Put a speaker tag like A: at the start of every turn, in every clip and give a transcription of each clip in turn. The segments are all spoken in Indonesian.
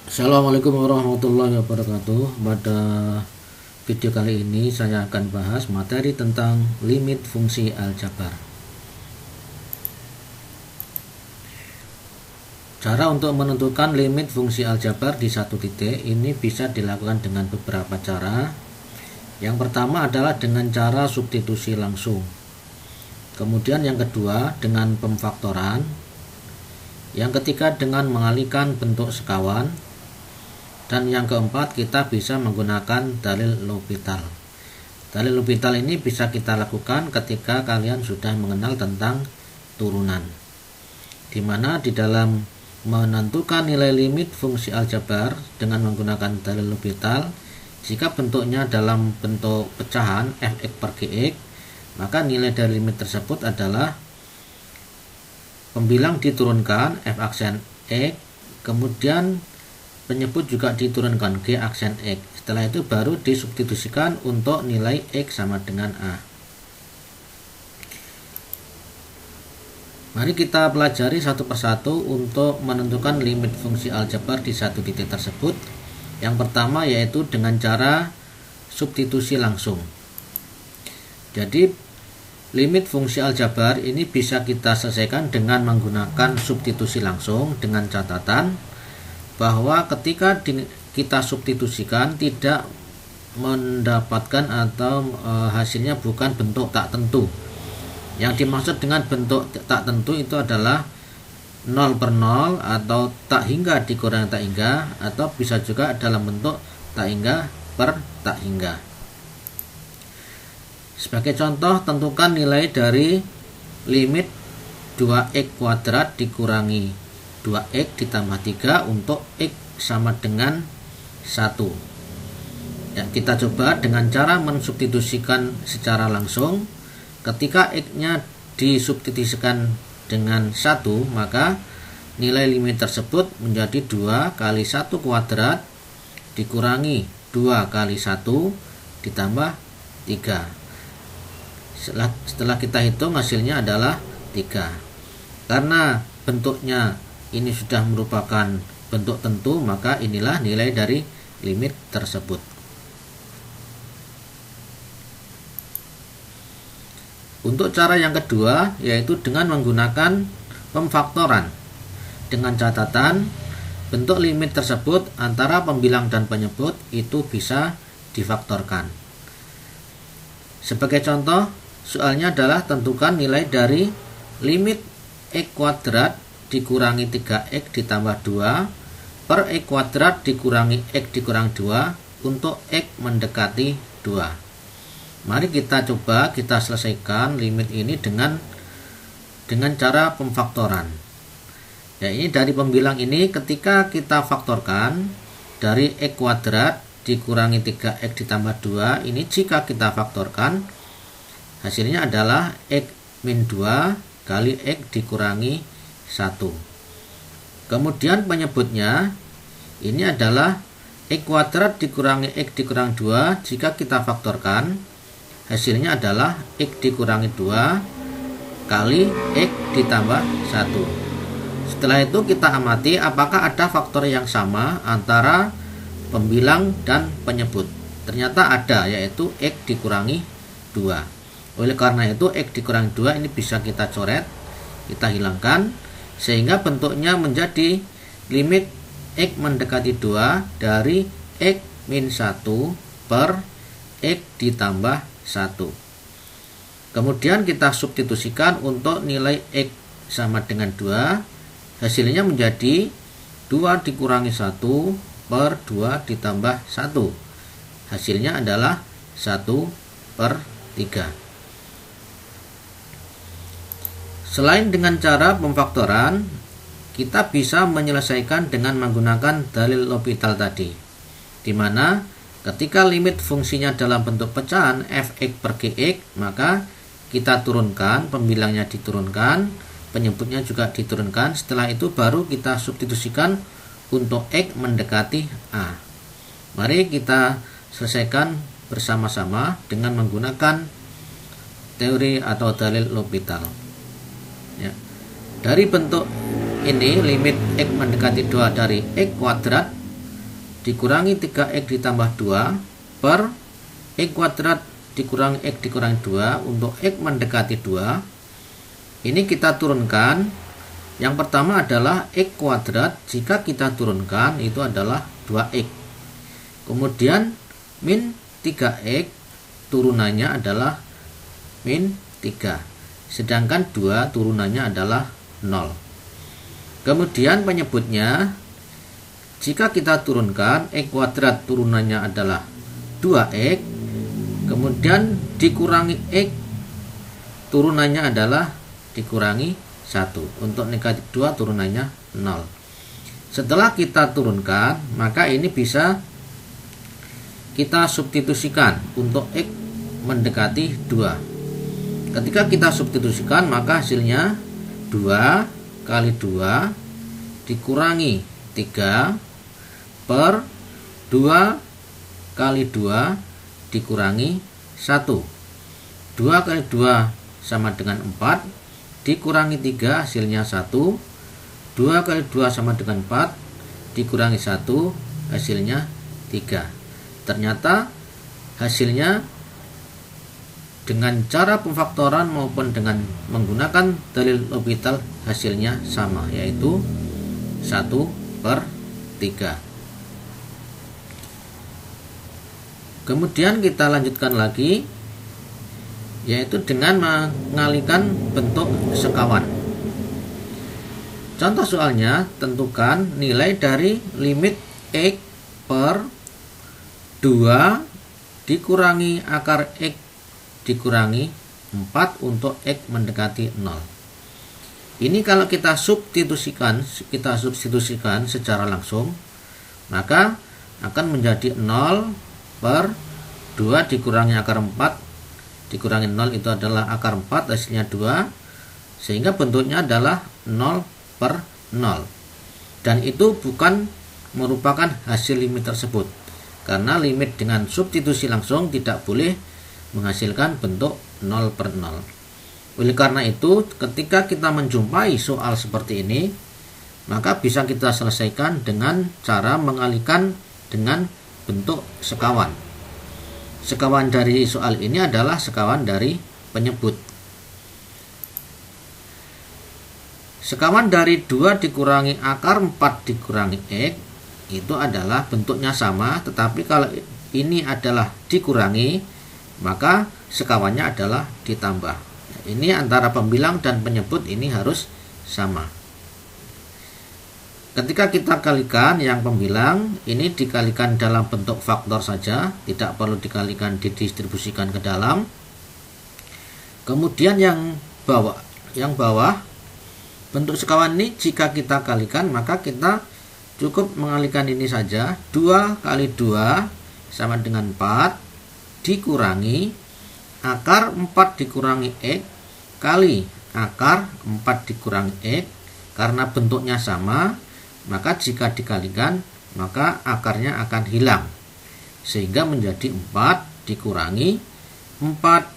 A: Assalamualaikum warahmatullahi wabarakatuh. Pada video kali ini saya akan bahas materi tentang limit fungsi aljabar. Cara untuk menentukan limit fungsi aljabar di satu titik ini bisa dilakukan dengan beberapa cara. Yang pertama adalah dengan cara substitusi langsung. Kemudian yang kedua dengan pemfaktoran. Yang ketiga dengan mengalihkan bentuk sekawan. Dan yang keempat, kita bisa menggunakan dalil L'Hopital. Dalil L'Hopital ini bisa kita lakukan ketika kalian sudah mengenal tentang turunan, di mana di dalam menentukan nilai limit fungsi aljabar dengan menggunakan dalil L'Hopital, jika bentuknya dalam bentuk pecahan fx per gx, maka nilai dari limit tersebut adalah pembilang diturunkan f aksen x, kemudian penyebut juga diturunkan G aksen X. Setelah itu baru disubstitusikan untuk nilai X sama dengan A. Mari kita pelajari satu persatu untuk menentukan limit fungsi aljabar di satu titik tersebut. Yang pertama yaitu dengan cara substitusi langsung. Jadi limit fungsi aljabar ini bisa kita selesaikan dengan menggunakan substitusi langsung, dengan catatan bahwa ketika kita substitusikan tidak mendapatkan atau hasilnya bukan bentuk tak tentu. Yang dimaksud dengan bentuk tak tentu itu adalah 0 per 0 atau tak hingga dikurangi tak hingga, atau bisa juga dalam bentuk tak hingga per tak hingga. Sebagai contoh, tentukan nilai dari limit 2x kuadrat dikurangi 2x ditambah 3 untuk x sama dengan 1. Ya, kita coba dengan cara mensubstitusikan secara langsung. Ketika x-nya disubstitusikan dengan 1, maka nilai limit tersebut menjadi 2 kali 1 kuadrat dikurangi 2 kali 1 ditambah 3. Setelah kita hitung, hasilnya adalah 3. Karena bentuknya ini sudah merupakan bentuk tentu, maka inilah nilai dari limit tersebut. Untuk cara yang kedua yaitu dengan menggunakan pemfaktoran, dengan catatan bentuk limit tersebut antara pembilang dan penyebut itu bisa difaktorkan. Sebagai contoh, soalnya adalah tentukan nilai dari limit x kuadrat dikurangi 3x ditambah 2 per x kuadrat dikurangi x dikurang 2 untuk x mendekati 2. Mari kita coba kita selesaikan limit ini dengan cara pemfaktoran. Ya, ini dari pembilang ini ketika kita faktorkan dari x kuadrat dikurangi 3x ditambah 2, ini jika kita faktorkan hasilnya adalah x min 2 kali x dikurangi 1. Kemudian penyebutnya ini adalah x kuadrat dikurangi x dikurang 2. Jika kita faktorkan hasilnya adalah x dikurangi 2 kali x ditambah 1. Setelah itu kita amati apakah ada faktor yang sama antara pembilang dan penyebut. Ternyata ada, yaitu x dikurangi 2. Oleh karena itu x dikurangi 2 ini bisa kita coret, kita hilangkan, sehingga bentuknya menjadi limit x mendekati 2 dari x min 1 per x ditambah 1. Kemudian kita substitusikan untuk nilai x sama dengan 2, hasilnya menjadi 2 dikurangi 1 per 2 ditambah 1. Hasilnya adalah 1 per 3. Selain dengan cara pemfaktoran, kita bisa menyelesaikan dengan menggunakan dalil L'Hopital tadi, di mana ketika limit fungsinya dalam bentuk pecahan fx per gx, maka kita turunkan, pembilangnya diturunkan, penyebutnya juga diturunkan. Setelah itu baru kita substitusikan untuk x mendekati A. Mari kita selesaikan bersama-sama dengan menggunakan teori atau dalil L'Hopital. Ya. Dari bentuk ini limit x mendekati 2 dari x kuadrat dikurangi 3x ditambah 2 per x kuadrat dikurangi x dikurangi 2 untuk x mendekati 2. Ini kita turunkan. Yang pertama adalah x kuadrat, jika kita turunkan itu adalah 2x. Kemudian min 3x turunannya adalah min 3. Sedangkan 2 turunannya adalah 0. Kemudian penyebutnya, jika kita turunkan x kuadrat turunannya adalah 2x, kemudian dikurangi x turunannya adalah dikurangi 1. Untuk negatif 2 turunannya 0. Setelah kita turunkan, maka ini bisa kita substitusikan untuk x mendekati 2. Ketika kita substitusikan, maka hasilnya 2 kali 2 dikurangi 3 per 2 kali 2 dikurangi 1. 2 kali 2 sama dengan 4, dikurangi 3 hasilnya 1. 2 kali 2 sama dengan 4, dikurangi 1 hasilnya 3. Ternyata hasilnya dengan cara pemfaktoran maupun dengan menggunakan dalil L'Hopital hasilnya sama, yaitu 1/3. Kemudian kita lanjutkan lagi, yaitu dengan mengalihkan bentuk sekawan. Contoh soalnya, tentukan nilai dari limit x per 2 dikurangi akar x dikurangi 4 untuk x mendekati 0. Ini kalau kita substitusikan secara langsung, maka akan menjadi 0 per 2 dikurangi akar 4 dikurangi 0 itu adalah akar 4, hasilnya 2, sehingga bentuknya adalah 0 per 0. Dan itu bukan merupakan hasil limit tersebut, karena limit dengan substitusi langsung tidak boleh menghasilkan bentuk 0 per 0. Oleh karena itu, ketika kita menjumpai soal seperti ini, maka bisa kita selesaikan dengan cara mengalihkan dengan bentuk sekawan. Sekawan dari soal ini adalah sekawan dari penyebut. Sekawan dari 2 dikurangi akar 4 dikurangi x itu adalah bentuknya sama, tetapi kalau ini adalah dikurangi, maka sekawannya adalah ditambah. Ini antara pembilang dan penyebut ini harus sama. Ketika kita kalikan yang pembilang, ini dikalikan dalam bentuk faktor saja, tidak perlu dikalikan didistribusikan ke dalam. Kemudian yang bawah bentuk sekawan ini jika kita kalikan, maka kita cukup mengalihkan ini saja. 2 kali 2 sama dengan 4 dikurangi akar 4 dikurangi x kali akar 4 dikurangi x. Karena bentuknya sama, maka jika dikalikan maka akarnya akan hilang, sehingga menjadi 4 dikurangi 4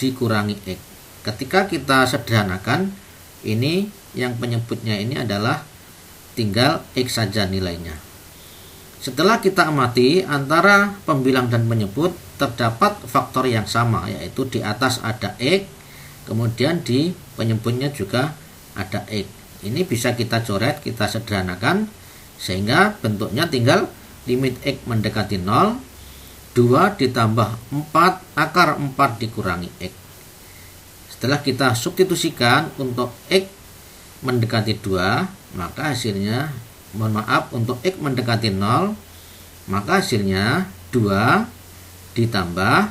A: dikurangi x. Ketika kita sederhanakan, ini yang penyebutnya ini adalah tinggal x saja nilainya. Setelah kita amati antara pembilang dan penyebut, terdapat faktor yang sama, yaitu di atas ada x, kemudian di penyebutnya juga ada x. Ini bisa kita coret, kita sederhanakan, sehingga bentuknya tinggal limit x mendekati 0, 2 ditambah 4 akar 4 dikurangi x. Setelah kita substitusikan untuk x mendekati 2, maka hasilnya, untuk x mendekati 0, maka hasilnya 2 ditambah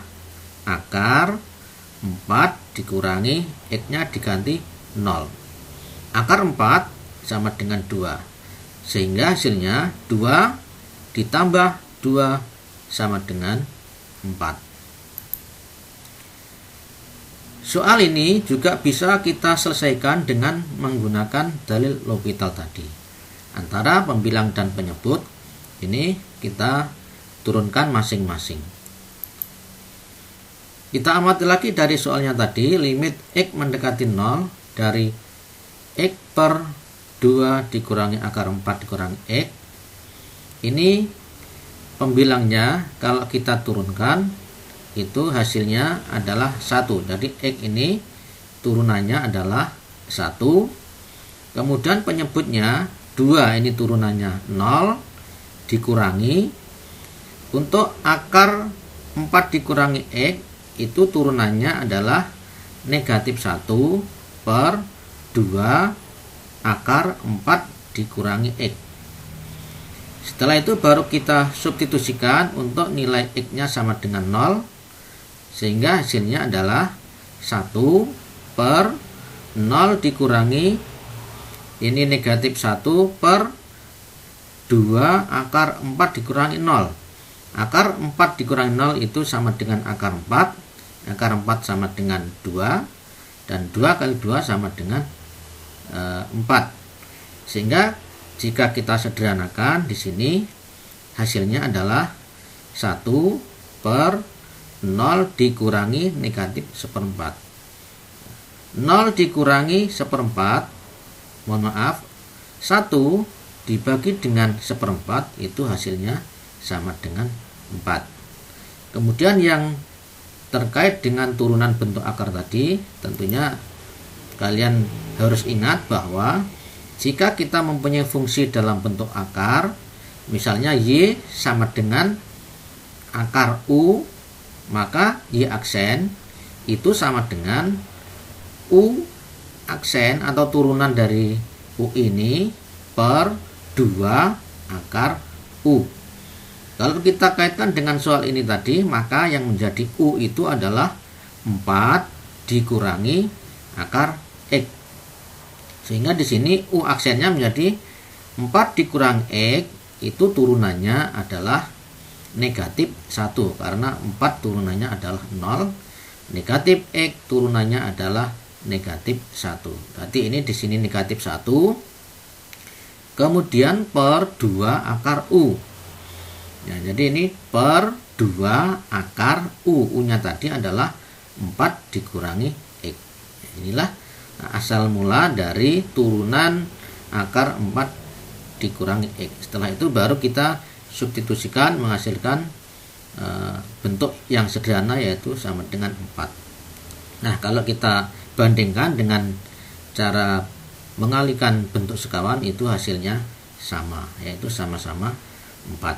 A: akar 4 dikurangi x-nya diganti 0. Akar 4 sama dengan 2, sehingga hasilnya 2 ditambah 2 sama dengan 4. Soal ini juga bisa kita selesaikan dengan menggunakan dalil L'Hopital tadi. Antara pembilang dan penyebut, ini kita turunkan masing-masing. Kita amati lagi dari soalnya tadi, limit x mendekati 0 dari x per 2 dikurangi akar 4 dikurangi x. Ini pembilangnya kalau kita turunkan itu hasilnya adalah 1. Jadi X ini turunannya adalah 1. Kemudian penyebutnya 2, ini turunannya 0 dikurangi. Untuk akar 4 dikurangi X itu turunannya adalah negatif 1 per 2 akar 4 dikurangi X. Setelah itu baru kita substitusikan untuk nilai X-nya sama dengan 0, sehingga hasilnya adalah 1 per 0 dikurangi ini negatif 1 per 2 akar 4 dikurangi 0. Akar 4 dikurangi 0 itu sama dengan akar 4. Akar 4 sama dengan 2. Dan 2 kali 2 sama dengan 4. Sehingga jika kita sederhanakan di sini hasilnya adalah 1 per 0 dikurangi negatif 1/4. 0 dikurangi 1/4, mohon maaf, 1 dibagi dengan 1/4 itu hasilnya sama dengan 4. Kemudian yang terkait dengan turunan bentuk akar tadi, tentunya kalian harus ingat bahwa jika kita mempunyai fungsi dalam bentuk akar, misalnya Y sama dengan akar U, maka Y aksen itu sama dengan U aksen atau turunan dari U ini per 2 akar U. Kalau kita kaitkan dengan soal ini tadi, maka yang menjadi U itu adalah 4 dikurangi akar X. Sehingga di sini U aksennya menjadi 4 dikurangi X, itu turunannya adalah negatif 1 karena 4 turunannya adalah 0. Negatif X turunannya adalah negatif 1. Berarti ini di sini negatif 1. Kemudian per 2 akar U. Ya, jadi ini per 2 akar U. U-nya tadi adalah 4 dikurangi X. Inilah asal mula dari turunan akar 4 dikurangi X. Setelah itu baru kita substitusikan menghasilkan bentuk yang sederhana, yaitu sama dengan 4. Nah, kalau kita bandingkan dengan cara mengalihkan bentuk sekawan, itu hasilnya sama, yaitu sama-sama 4.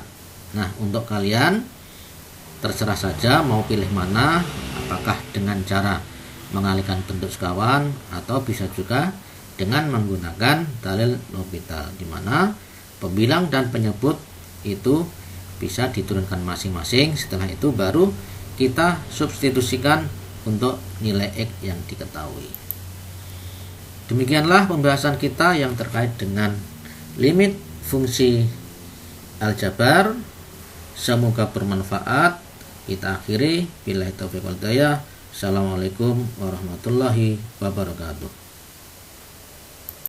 A: Nah, untuk kalian terserah saja mau pilih mana, apakah dengan cara mengalihkan bentuk sekawan atau bisa juga dengan menggunakan dalil L'Hopital, di mana pembilang dan penyebut itu bisa diturunkan masing-masing. Setelah itu baru kita substitusikan untuk nilai X yang diketahui. Demikianlah pembahasan kita yang terkait dengan limit fungsi aljabar. Semoga bermanfaat. Kita akhiri. Billahi taufiq wal hidayah. Assalamualaikum warahmatullahi wabarakatuh.